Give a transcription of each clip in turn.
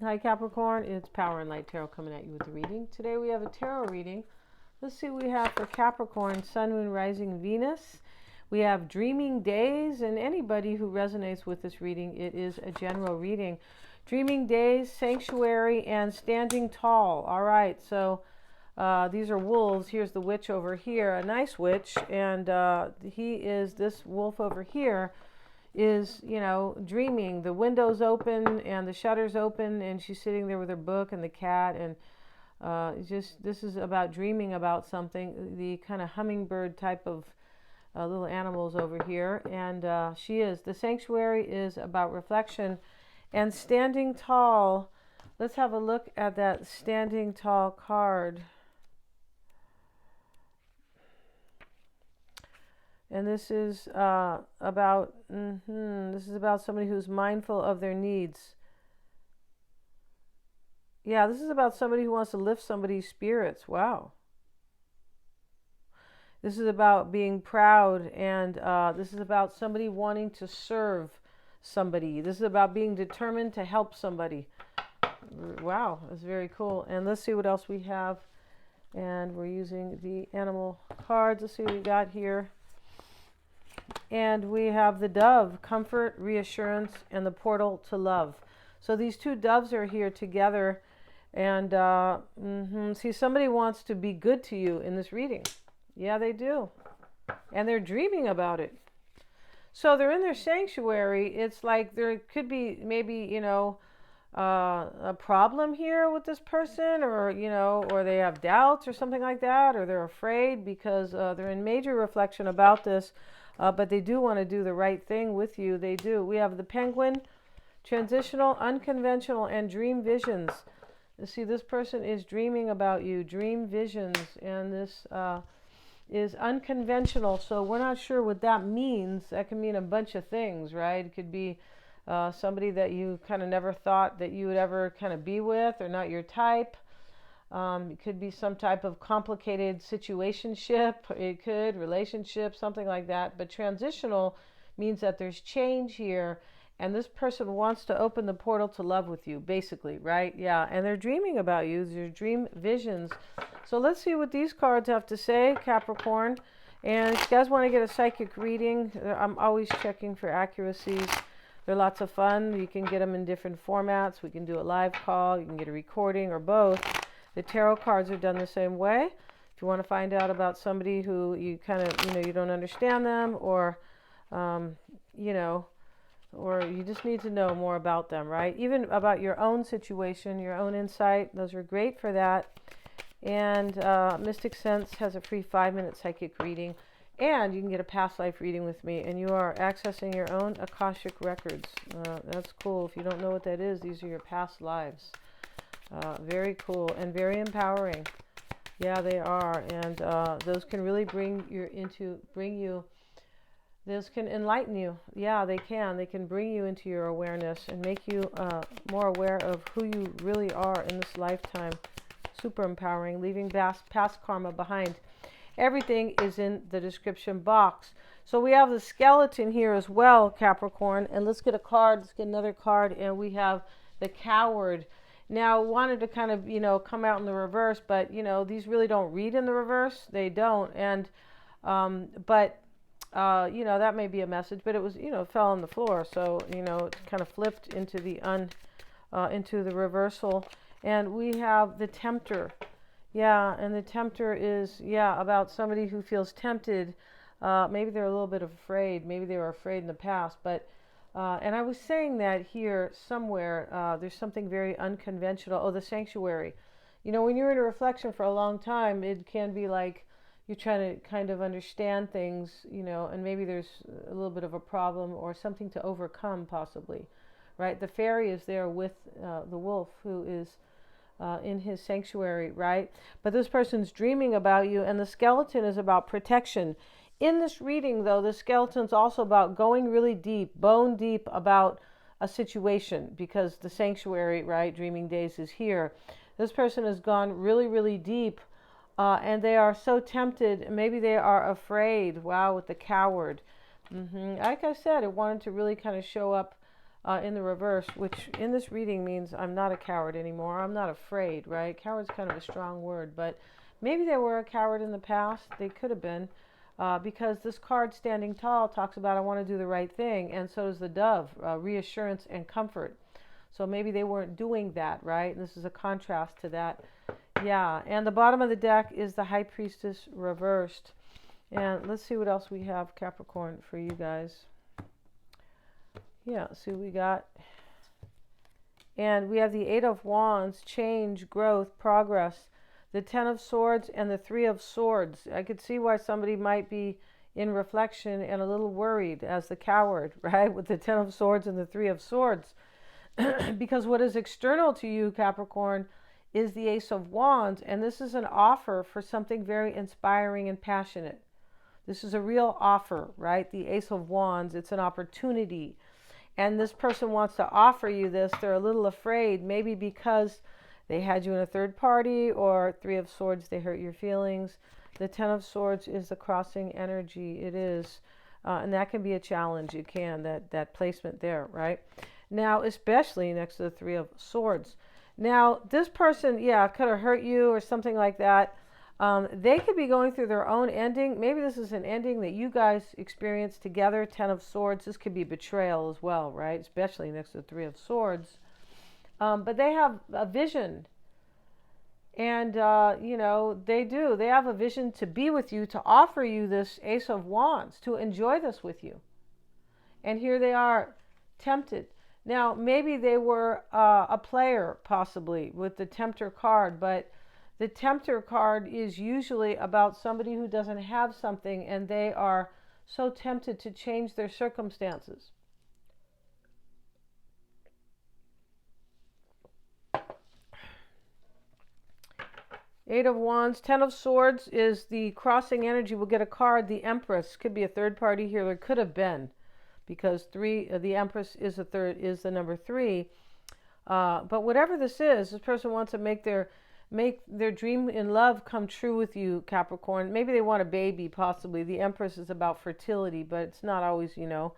Hi Capricorn, it's Power and Light Tarot coming at you with the reading. Today we have a tarot reading. Let's see what we have for Capricorn, Sun, Moon, Rising, Venus. We have Dreaming Days, and anybody who resonates with this reading, it is a general reading. Dreaming Days, Sanctuary, and Standing Tall. All right, so these are wolves. Here's the witch over here, a nice witch, and this wolf over here is, dreaming. The window's open and the shutter's open, and she's sitting there with her book and the cat, and this is about dreaming about something. The kind of hummingbird type of little animals over here, and the sanctuary is about reflection and standing tall. Let's have a look at that standing tall card. And this is about somebody who's mindful of their needs. Yeah, this is about somebody who wants to lift somebody's spirits. Wow. This is about being proud, and this is about somebody wanting to serve somebody. This is about being determined to help somebody. Wow, that's very cool. And let's see what else we have. And we're using the animal cards. Let's see what we got here. And we have the dove, comfort, reassurance, and the portal to love. So these two doves are here together. And see, somebody wants to be good to you in this reading. Yeah, they do. And they're dreaming about it. So they're in their sanctuary. It's like there could be maybe, a problem here with this person, or they have doubts or something like that, or they're afraid because they're in major reflection about this. But they do want to do the right thing with you. They do. We have the penguin, transitional, unconventional, and dream visions. You see, this person is dreaming about you, dream visions, and this is unconventional. So we're not sure what that means. That can mean a bunch of things, right? It could be somebody that you kind of never thought that you would ever kind of be with, or not your type. It could be some type of complicated situationship. It could, relationship, something like that. But transitional means that there's change here, and this person wants to open the portal to love with you, basically, right? Yeah, and they're dreaming about you. These are dream visions. So let's see what these cards have to say, Capricorn. And if you guys want to get a psychic reading, I'm always checking for accuracies. They're lots of fun. You can get them in different formats. We can do a live call. You can get a recording, or both. The tarot cards are done the same way. If you want to find out about somebody who you kind of, you don't understand them, or, or you just need to know more about them, right? Even about your own situation, your own insight. Those are great for that. And Mystic Sense has a free 5-minute psychic reading. And you can get a past life reading with me. And you are accessing your own Akashic records. That's cool. If you don't know what that is, these are your past lives. Very cool and very empowering. Yeah, they are. And those can really those can enlighten you. Yeah, they can. They can bring you into your awareness and make you more aware of who you really are in this lifetime. Super empowering, leaving past karma behind. Everything is in the description box. So we have the skeleton here as well, Capricorn. And let's get a card. Let's get another card. And we have the coward. Now, wanted to kind of, come out in the reverse, but, these really don't read in the reverse. They don't. And, that may be a message, but it was, fell on the floor. So, it kind of flipped into into the reversal. And we have the tempter. Yeah, and the tempter is, about somebody who feels tempted. Maybe they're a little bit afraid. Maybe they were afraid in the past, but and I was saying that here somewhere, there's something very unconventional. Oh, the sanctuary. When you're in a reflection for a long time, it can be like you're trying to kind of understand things, and maybe there's a little bit of a problem or something to overcome, possibly, right? The fairy is there with the wolf, who is in his sanctuary, right? But this person's dreaming about you, and the skeleton is about protection. In this reading, though, the skeleton's also about going really deep, bone deep about a situation, because the sanctuary, right, Dreaming Days is here. This person has gone really, really deep, and they are so tempted. Maybe they are afraid. Wow, with the coward. Like I said, it wanted to really kind of show up in the reverse, which in this reading means I'm not a coward anymore. I'm not afraid, right? Coward's kind of a strong word, but maybe they were a coward in the past. They could have been, because this card standing tall talks about I want to do the right thing, and so does the dove, reassurance and comfort. So maybe they weren't doing that, right? And this is a contrast to that. Yeah, and the bottom of the deck is the High Priestess reversed. And let's see what else we have, Capricorn, for you guys. Yeah, see what we got. And we have the Eight of Wands, change, growth, progress, the Ten of Swords, and the Three of Swords. I could see why somebody might be in reflection and a little worried as the coward, right? With the Ten of Swords and the Three of Swords. Because what is external to you, Capricorn, is the Ace of Wands, and this is an offer for something very inspiring and passionate. This is a real offer, right? The Ace of Wands, it's an opportunity. And this person wants to offer you this. They're a little afraid, maybe because they had you in a third party, or Three of Swords, they hurt your feelings. The Ten of Swords is the crossing energy. It is. And that can be a challenge. It can, that placement there, right? Now, especially next to the Three of Swords. Now, this person, yeah, could have hurt you or something like that. They could be going through their own ending. Maybe this is an ending that you guys experience together. Ten of Swords. This could be betrayal as well, right? Especially next to the Three of Swords. But they have a vision. And, you know, they do. They have a vision to be with you, to offer you this Ace of Wands, to enjoy this with you. And here they are, tempted. Now, maybe they were a player, possibly, with the Tempter card, but the Tempter card is usually about somebody who doesn't have something, and they are so tempted to change their circumstances. Eight of Wands. Ten of Swords is the crossing energy. We'll get a card. The Empress could be a third party here. There could have been, because the Empress is the number 3. But whatever this is, this person wants to make their dream in love come true with you, Capricorn. Maybe they want a baby, possibly. The Empress is about fertility, but it's not always, you know,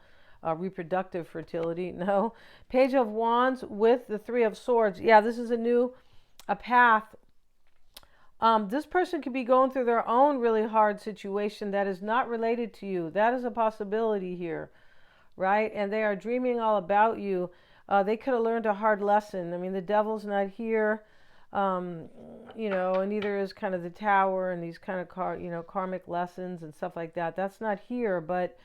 reproductive fertility. No. Page of Wands with the Three of Swords. Yeah, this is a path. This person could be going through their own really hard situation that is not related to you. That is a possibility here, right? And they are dreaming all about you. They could have learned a hard lesson. I mean, the devil's not here, you know, and neither is kind of the Tower and these kind of karmic lessons and stuff like that. That's not here, but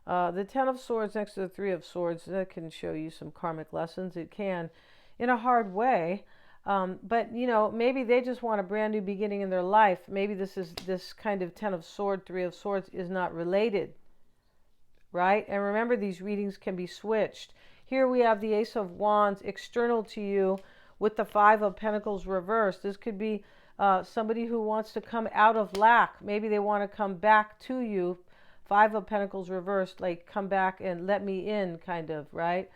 the Ten of Swords next to the Three of Swords, that can show you some karmic lessons. It can, in a hard way. But, you know, maybe they just want a brand new beginning in their life. Maybe this kind of Ten of Swords, Three of Swords is not related, right? And remember, these readings can be switched. Here we have the Ace of Wands external to you with the Five of Pentacles reversed. This could be somebody who wants to come out of lack. Maybe they want to come back to you. Five of Pentacles reversed, like come back and let me in, kind of, right?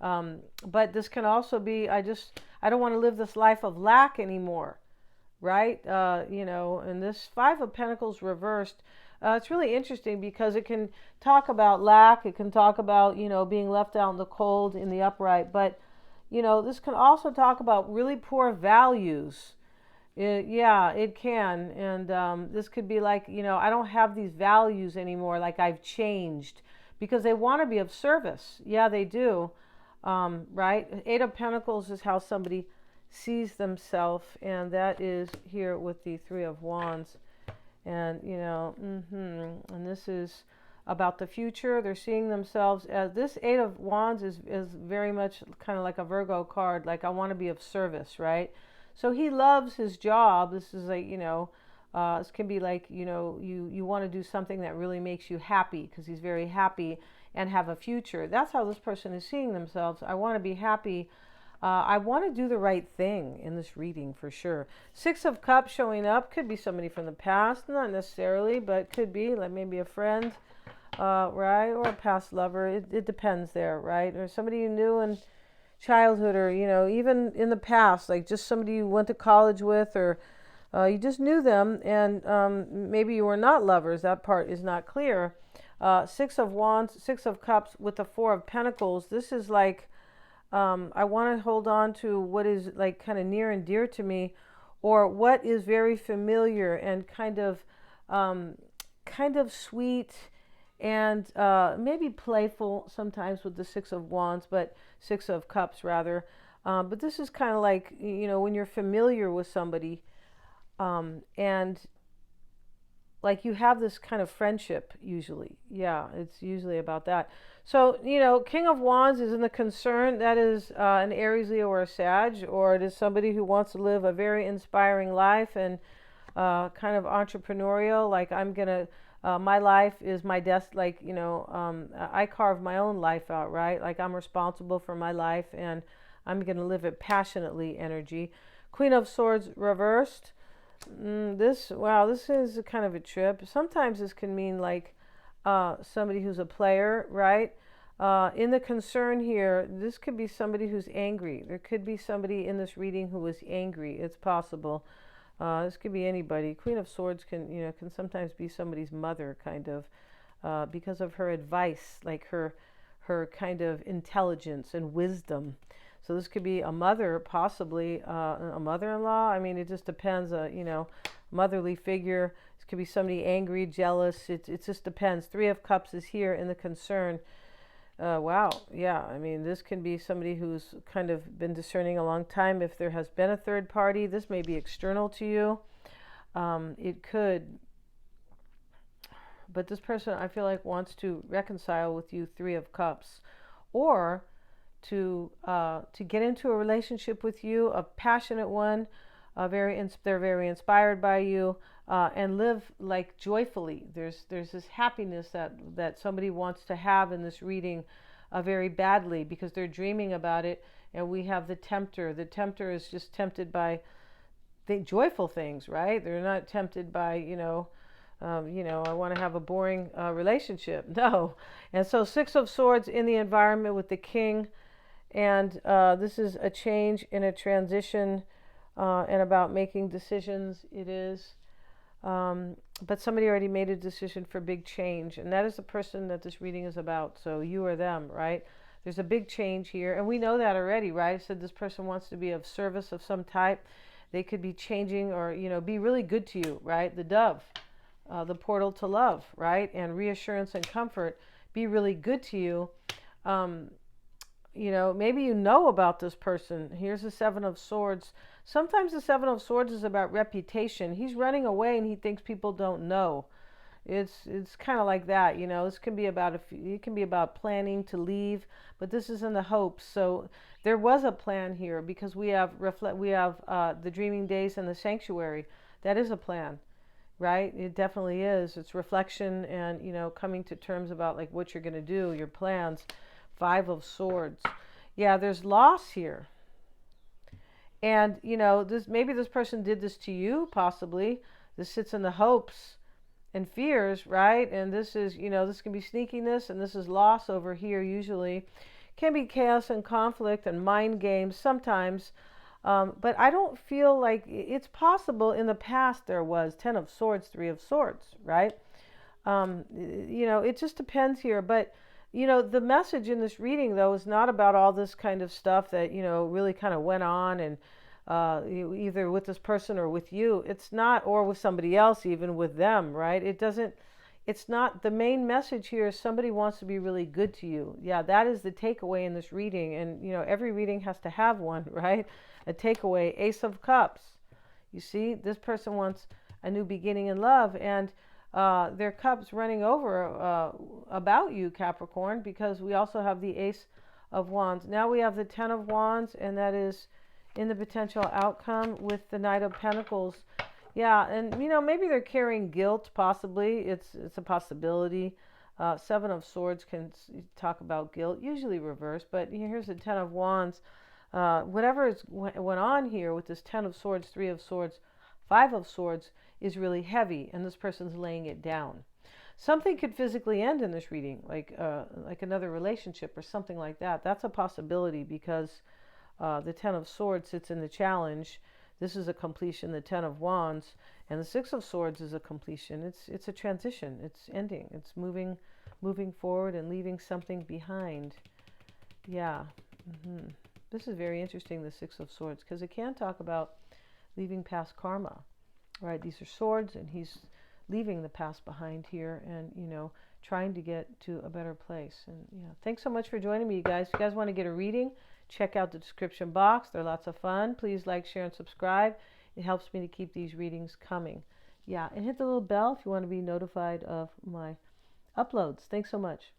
But this can also be, I don't want to live this life of lack anymore, right? You know, and this Five of Pentacles reversed, it's really interesting because it can talk about lack. It can talk about, you know, being left out in the cold in the upright. But, you know, this can also talk about really poor values. Yeah, it can. And this could be like, you know, I don't have these values anymore, like I've changed, because they want to be of service. Yeah, they do. Right? Eight of Pentacles is how somebody sees themselves, and that is here with the Three of Wands. And, you know, and this is about the future. They're seeing themselves as, this Eight of Wands is very much kind of like a Virgo card, like I want to be of service, right? So he loves his job. This is like, you know, this can be like, you know, you want to do something that really makes you happy, because he's very happy and have a future. That's how this person is seeing themselves. I want to be happy. I want to do the right thing in this reading for sure. Six of Cups showing up. Could be somebody from the past, not necessarily, but could be like maybe a friend, right? Or a past lover. It depends there, right? Or somebody you knew in childhood, or, you know, even in the past, like just somebody you went to college with, or you just knew them, and maybe you were not lovers. That part is not clear. Six of Wands, Six of Cups with the Four of Pentacles. This is like I want to hold on to what is like kind of near and dear to me, or what is very familiar and kind of sweet and maybe playful sometimes with the Six of Wands, but Six of Cups rather. But this is kind of like, when you're familiar with somebody, and like you have this kind of friendship usually. Yeah, it's usually about that. So, King of Wands is in the concern. That is an Aries, Leo, or a Sag, or it is somebody who wants to live a very inspiring life and kind of entrepreneurial. Like my life is my desk. Like, I carve my own life out, right? Like I'm responsible for my life and I'm going to live it passionately energy. Queen of Swords reversed. This is a kind of a trip. Sometimes this can mean like somebody who's a player, right? In the concern here, this could be somebody who's angry. There could be somebody in this reading who is angry. It's possible. This could be anybody. Queen of Swords can sometimes be somebody's mother, kind of, because of her advice, like her kind of intelligence and wisdom. So this could be a mother, possibly a mother-in-law. I mean, it just depends. Motherly figure. This could be somebody angry, jealous. It just depends. Three of Cups is here in the concern. Wow. Yeah. I mean, this can be somebody who's kind of been discerning a long time. If there has been a third party, this may be external to you. It could. But this person, I feel like, wants to reconcile with you, Three of Cups, or to get into a relationship with you, a passionate one. They're very inspired by you, and live like joyfully. There's this happiness that somebody wants to have in this reading, very badly, because they're dreaming about it. And we have the tempter. The tempter is just tempted by the joyful things, right? They're not tempted by I want to have a boring relationship. No. And so Six of Swords in the environment with the King, and this is a change in a transition. And about making decisions, it is. But somebody already made a decision for big change, and that is the person that this reading is about. So you or them, right? There's a big change here, and we know that already, right? I said this person wants to be of service of some type. They could be changing or, be really good to you, right? The dove, the portal to love, right? And reassurance and comfort, be really good to you. Maybe you know about this person. Here's the Seven of Swords. Sometimes the Seven of Swords is about reputation. He's running away and he thinks people don't know. It's kind of like that, This can be about planning to leave, but this is in the hopes. So there was a plan here, because we have the Dreaming Days and the Sanctuary. That is a plan, right? It definitely is. It's reflection and coming to terms about like what you're going to do, your plans. Five of Swords. Yeah, there's loss here. And, maybe this person did this to you, possibly. This sits in the hopes and fears, right? And this is, this can be sneakiness, and this is loss over here usually. Can be chaos and conflict and mind games sometimes. But I don't feel like it's possible. In the past there was Ten of Swords, Three of Swords, right? It just depends here. But the message in this reading, though, is not about all this kind of stuff that, really kind of went on and either with this person or with you. It's not, or with somebody else, even with them, right? It's not, the main message here is somebody wants to be really good to you. Yeah, that is the takeaway in this reading. And, every reading has to have one, right? A takeaway. Ace of Cups. You see, this person wants a new beginning in love, and their cups running over about you, Capricorn, because we also have the Ace of Wands. Now we have the Ten of Wands, and that is in the potential outcome with the Knight of Pentacles. Yeah, and maybe they're carrying guilt, possibly. It's a possibility. Seven of Swords can talk about guilt, usually reversed, but here's the Ten of Wands. Whatever went on here with this Ten of Swords, Three of Swords, Five of Swords is really heavy, and this person's laying it down. Something could physically end in this reading, like another relationship or something like that. That's a possibility, because the Ten of Swords sits in the challenge. This is a completion, the Ten of Wands, and the Six of Swords is a completion. It's a transition. It's ending. It's moving forward and leaving something behind. Yeah. This is very interesting, the Six of Swords, because it can talk about leaving past karma, right? These are swords, and he's leaving the past behind here, and trying to get to a better place. And thanks so much for joining me, you guys. If you guys want to get a reading, check out the description box. They're lots of fun. Please like, share, and subscribe. It helps me to keep these readings coming. Yeah, and hit the little bell if you want to be notified of my uploads. Thanks so much.